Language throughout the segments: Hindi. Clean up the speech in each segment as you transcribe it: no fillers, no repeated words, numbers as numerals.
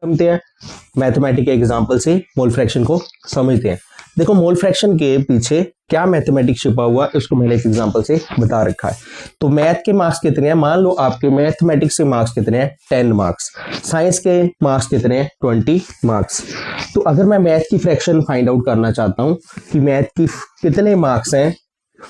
समझते हैं मैथमेटिक के एग्जांपल से मोल फ्रैक्शन को समझते हैं। देखो मोल फ्रैक्शन के पीछे क्या मैथमेटिक्स छिपा हुआ है उसको मैंने एक एग्जांपल से बता रखा है। तो मैथ के मार्क्स कितने हैं, मान लो आपके मैथमेटिक्स के मार्क्स कितने हैं 10 मार्क्स, साइंस के मार्क्स कितने हैं 20 मार्क्स। तो अगर मैं मैथ की फ्रैक्शन फाइंड आउट करना चाहता हूं कि मैथ की कितने मार्क्स हैं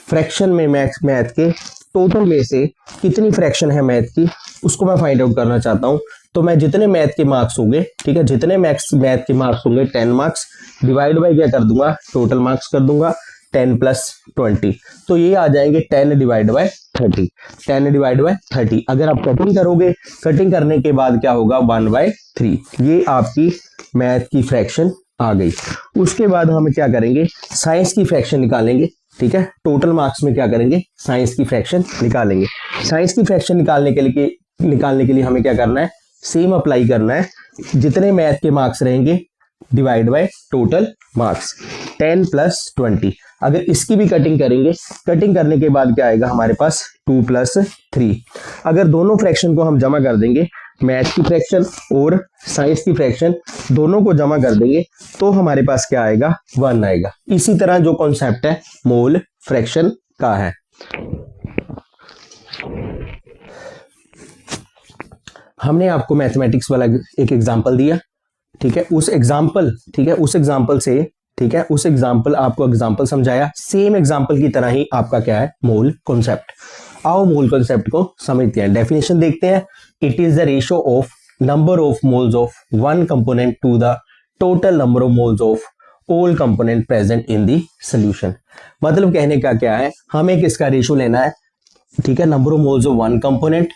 फ्रैक्शन में, मैथ के टोटल में से कितनी फ्रैक्शन है मैथ की, उसको मैं फाइंड आउट करना चाहता हूं। तो मैं जितने मैथ के मार्क्स होंगे, ठीक है, जितने मैथ के मार्क्स होंगे 10 मार्क्स डिवाइड बाय क्या कर दूंगा, टोटल मार्क्स कर दूंगा 10 प्लस 20, तो ये आ जाएंगे 10 डिवाइड बाय 30, 10 डिवाइड बाय 30। अगर आप कटिंग करोगे, कटिंग करने के बाद क्या होगा 1/3, ये आपकी मैथ की फ्रैक्शन आ गई। उसके बाद हम क्या करेंगे, साइंस की फ्रैक्शन निकालेंगे। ठीक है, टोटल मार्क्स में क्या करेंगे, साइंस की फ्रैक्शन निकालेंगे। साइंस की फ्रैक्शन निकालने के लिए हमें क्या करना है, सेम अप्लाई करना है, जितने मैथ के मार्क्स रहेंगे divide by total marks 10 plus 20। अगर इसकी भी कटिंग करेंगे, कटिंग करने के बाद क्या आएगा हमारे पास 2 प्लस 3। अगर दोनों फ्रैक्शन को हम जमा कर देंगे, मैथ की फ्रैक्शन और साइंस की फ्रैक्शन दोनों को जमा कर देंगे, तो हमारे पास क्या आएगा 1 आएगा। इसी तरह जो कॉन्सेप्ट है मोल फ्रैक्शन का है। हमने आपको मैथमेटिक्स वाला एक एग्जांपल दिया, ठीक है, उस एग्जांपल से, ठीक है, उस एग्जांपल आपको एग्जांपल समझाया, सेम एग्जांपल की तरह ही आपका क्या है मोल कॉन्सेप्ट। आओ मोल कॉन्सेप्ट को समझते हैं, डेफिनेशन देखते हैं। It is the ratio of number of moles of one component to the total number of moles of all component present in the solution. मतलब कहने का क्या है, हमें किसका रेशियो लेना है, ठीक है, number of moles of one component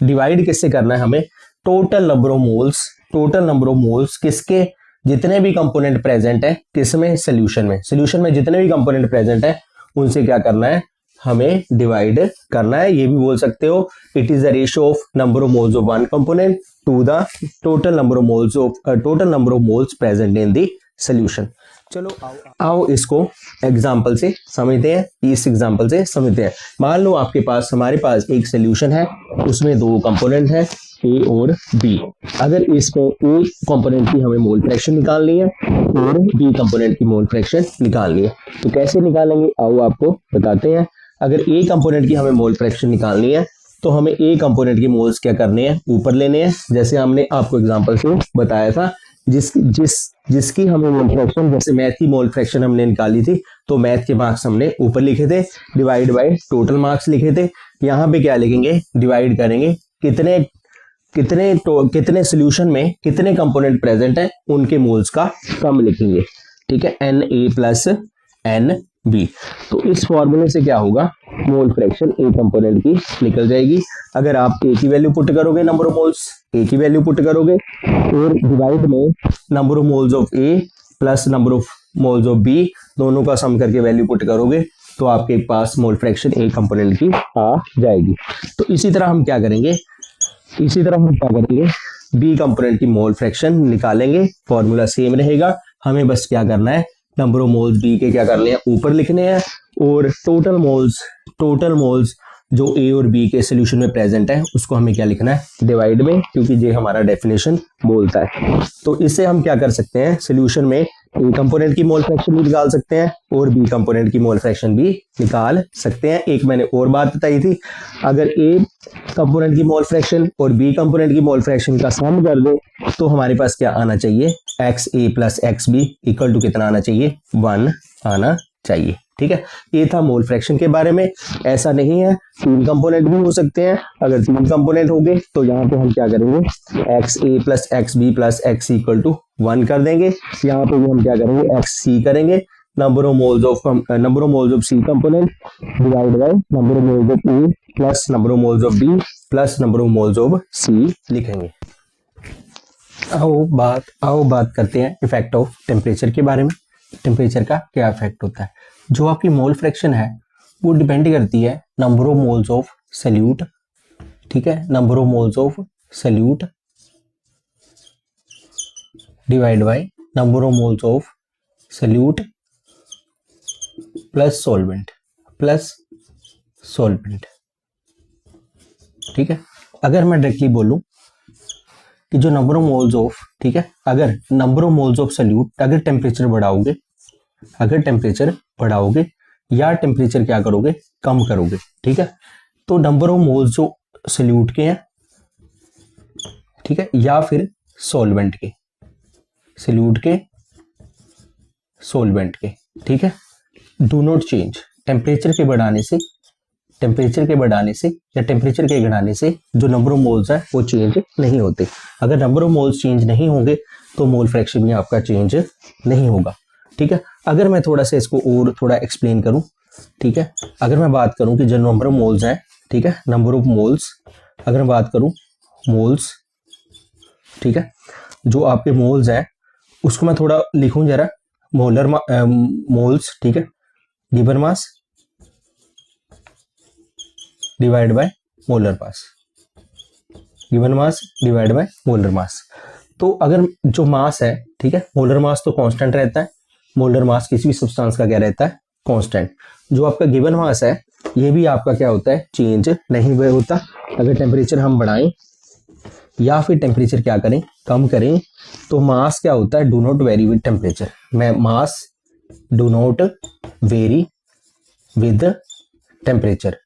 divide किससे करना है हमें, total number of moles, total number of moles किसके, जितने भी कंपोनेंट प्रेजेंट है किसमें, सॉल्यूशन में, सॉल्यूशन में जितने भी कंपोनेंट प्रेजेंट है उनसे क्या करना है, हमें डिवाइड करना है। ये भी बोल सकते हो it is the ratio of number of moles of one component to the total number of moles present in the solution. चलो आओ इसको एग्जाम्पल से समझते हैं, इस एग्जाम्पल से समझते हैं। मान लो हमारे पास एक सॉल्यूशन है, उसमें दो कंपोनेंट है ए और बी। अगर इसमें ए कंपोनेंट की हमें मोल फ्रैक्शन निकालनी है और बी कंपोनेंट की मोल फ्रैक्शन निकालनी है, तो कैसे निकालेंगे आओ आपको बताते हैं। अगर ए कंपोनेंट की हमें मोल फ्रैक्शन निकालनी है तो हमें ए कंपोनेंट की मोल्स क्या करने हैं, ऊपर लेने हैं, जैसे हमने आपको एग्जांपल से बताया था। जिसकी हमें मोल फ्रैक्शन, जैसे मैथ की मोल फ्रैक्शन हमने निकाली थी तो मैथ के मार्क्स हमने ऊपर लिखे थे, डिवाइड बाय टोटल मार्क्स लिखे थे। यहाँ पे क्या लिखेंगे, डिवाइड करेंगे कितने सॉल्यूशन में कितने कंपोनेंट प्रेजेंट है उनके मोल्स का सम लिखेंगे, ठीक है, n A plus n B. तो इस फॉर्मूले से क्या होगा, मोल फ्रैक्शन ए कंपोनेंट की निकल जाएगी। अगर आप ए की वैल्यू पुट करोगे, नंबर ऑफ मोल्स ए की वैल्यू पुट करोगे और डिवाइड में number of moles of A plus number of moles of B, दोनों का सम करके वैल्यू पुट करोगे तो आपके पास मोल फ्रैक्शन ए कंपोनेंट की आ जाएगी। तो इसी तरह हम क्या करेंगे, बी कंपोनेंट की मोल फ्रैक्शन निकालेंगे, फॉर्मूला सेम रहेगा। हमें बस क्या करना है, नंबर ऑफ मोल्स बी के क्या करने हैं, ऊपर लिखने हैं, और टोटल मोल्स जो ए और बी के सॉल्यूशन में प्रेजेंट है उसको हमें क्या लिखना है, डिवाइड में, क्योंकि ये हमारा डेफिनेशन बोलता है। तो इससे हम क्या कर सकते हैं, सॉल्यूशन में ए कंपोनेंट की मोल फ्रैक्शन भी निकाल सकते हैं और बी कंपोनेंट की मोल फ्रैक्शन भी निकाल सकते हैं। एक मैंने और बात बताई थी, अगर ए कंपोनेंट की मोल फ्रैक्शन और बी कंपोनेंट की मोल फ्रैक्शन का सम कर दो तो हमारे पास क्या आना चाहिए, x A plus x B equal to कितना आना चाहिए, 1 आना चाहिए। ठीक है, ये था मोल फ्रैक्शन के बारे में। ऐसा नहीं है, 3 कंपोनेंट भी हो सकते हैं। अगर 3 कंपोनेंट हो गए तो यहाँ पे हम क्या करेंगे, x A plus x B plus x equal to 1 कर देंगे। यहाँ पे भी हम क्या करेंगे, एक्स सी करेंगे, number of moles of C component divide by number of moles of A plus number of moles of B plus number of moles of C लिखेंगे। आओ बात करते हैं इफेक्ट ऑफ टेम्परेचर के बारे में। टेम्परेचर का क्या इफेक्ट होता है, जो आपकी मोल फ्रैक्शन है वो डिपेंड करती है number of moles of solute, ठीक है, number of moles of solute divide by number of moles of solute plus solvent, ठीक है। अगर मैं डायरेक्टली बोलूं कि जो नंबर ऑफ मोल्स ऑफ, ठीक है, अगर number of moles of solute, अगर टेम्परेचर बढ़ाओगे या टेम्परेचर क्या करोगे, कम करोगे, ठीक है, तो नंबर ऑफ मोल्स जो सॉल्यूट के हैं, ठीक है, या फिर सॉल्वेंट के, सॉल्यूट के, सॉल्वेंट के, ठीक है, डू नॉट चेंज। टेम्परेचर के बढ़ाने से या टेम्परेचर के घटाने से जो नंबर ऑफ मोल्स है वो चेंज नहीं होते। अगर नंबर ऑफ मोल्स चेंज नहीं होंगे तो मोल फ्रैक्शन भी आपका चेंज नहीं होगा, ठीक है। अगर मैं थोड़ा सा इसको और थोड़ा एक्सप्लेन करूं, ठीक है, अगर मैं बात करूं कि जो नंबर ऑफ मोल्स है, ठीक है, नंबर ऑफ मोल्स, अगर मैं बात करूं मोल्स, ठीक है, जो आपके मोल्स है उसको मैं थोड़ा लिखूं जरा, मोलर मोल्स, ठीक है, given mass divide by molar mass, given mass divide by molar mass. तो अगर जो मास है, ठीक है, मोलर मास तो कांस्टेंट रहता है, मोलर मास किसी भी सब्सटेंस का क्या रहता है, कांस्टेंट। जो आपका गिवन मास है ये भी आपका क्या होता है, चेंज नहीं हुआ होता। अगर टेम्परेचर हम बढ़ाएं या फिर टेम्परेचर क्या करें, कम करें, तो मास क्या होता है, do not vary with temperature. मैं mass do not vary with temperature.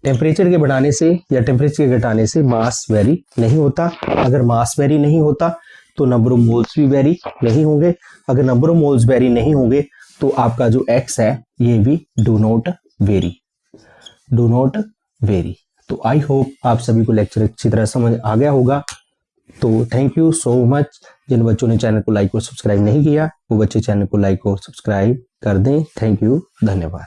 Temperature के बढ़ाने से या टेम्परेचर के घटाने से मास वेरी नहीं होता। अगर मास वेरी नहीं होता तो नंबर ऑफ मोल्स भी वेरी नहीं होंगे। अगर नंबर ऑफ मोल्स वेरी नहीं होंगे तो आपका जो एक्स है ये भी डू नॉट वेरी। तो आई होप आप सभी को लेक्चर अच्छी तरह समझ आ गया होगा। तो थैंक यू सो मच। जिन बच्चों ने चैनल को लाइक और सब्सक्राइब नहीं किया वो बच्चे चैनल को लाइक और सब्सक्राइब कर दें। थैंक यू, धन्यवाद।